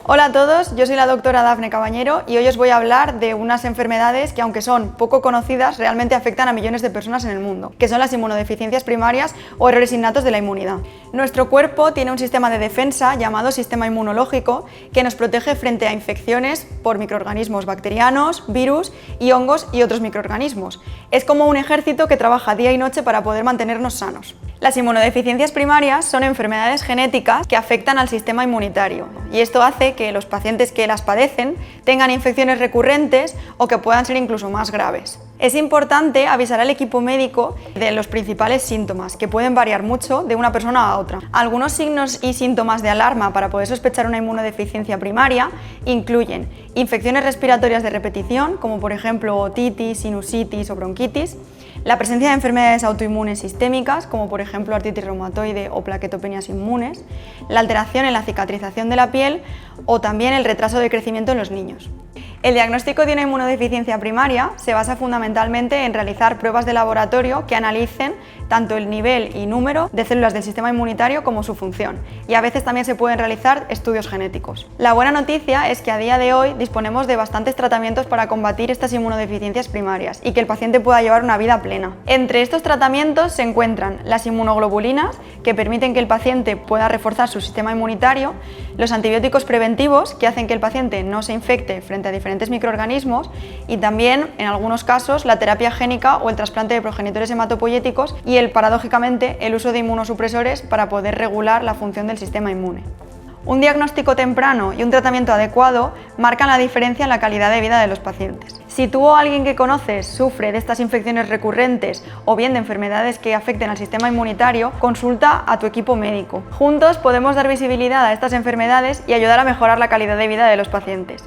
Hola a todos, yo soy la doctora Dafne Cabañero y hoy os voy a hablar de unas enfermedades que, aunque son poco conocidas, realmente afectan a millones de personas en el mundo, que son las inmunodeficiencias primarias o errores innatos de la inmunidad. Nuestro cuerpo tiene un sistema de defensa llamado sistema inmunológico que nos protege frente a infecciones por microorganismos bacterianos, virus y hongos y otros microorganismos. Es como un ejército que trabaja día y noche para poder mantenernos sanos. Las inmunodeficiencias primarias son enfermedades genéticas que afectan al sistema inmunitario y esto hace que los pacientes que las padecen tengan infecciones recurrentes o que puedan ser incluso más graves. Es importante avisar al equipo médico de los principales síntomas, que pueden variar mucho de una persona a otra. Algunos signos y síntomas de alarma para poder sospechar una inmunodeficiencia primaria incluyen infecciones respiratorias de repetición, como por ejemplo otitis, sinusitis o bronquitis, la presencia de enfermedades autoinmunes sistémicas, como por ejemplo artritis reumatoide o plaquetopenias inmunes, la alteración en la cicatrización de la piel o también el retraso de crecimiento en los niños. El diagnóstico de una inmunodeficiencia primaria se basa fundamentalmente en realizar pruebas de laboratorio que analicen tanto el nivel y número de células del sistema inmunitario como su función, y a veces también se pueden realizar estudios genéticos. La buena noticia es que a día de hoy disponemos de bastantes tratamientos para combatir estas inmunodeficiencias primarias y que el paciente pueda llevar una vida plena. Entre estos tratamientos se encuentran las inmunoglobulinas, que permiten que el paciente pueda reforzar su sistema inmunitario, los antibióticos preventivos, que hacen que el paciente no se infecte frente a diferentes microorganismos, y también, en algunos casos, la terapia génica o el trasplante de progenitores hematopoyéticos y paradójicamente, el uso de inmunosupresores para poder regular la función del sistema inmune. Un diagnóstico temprano y un tratamiento adecuado marcan la diferencia en la calidad de vida de los pacientes. Si tú o alguien que conoces sufre de estas infecciones recurrentes o bien de enfermedades que afecten al sistema inmunitario, consulta a tu equipo médico. Juntos podemos dar visibilidad a estas enfermedades y ayudar a mejorar la calidad de vida de los pacientes.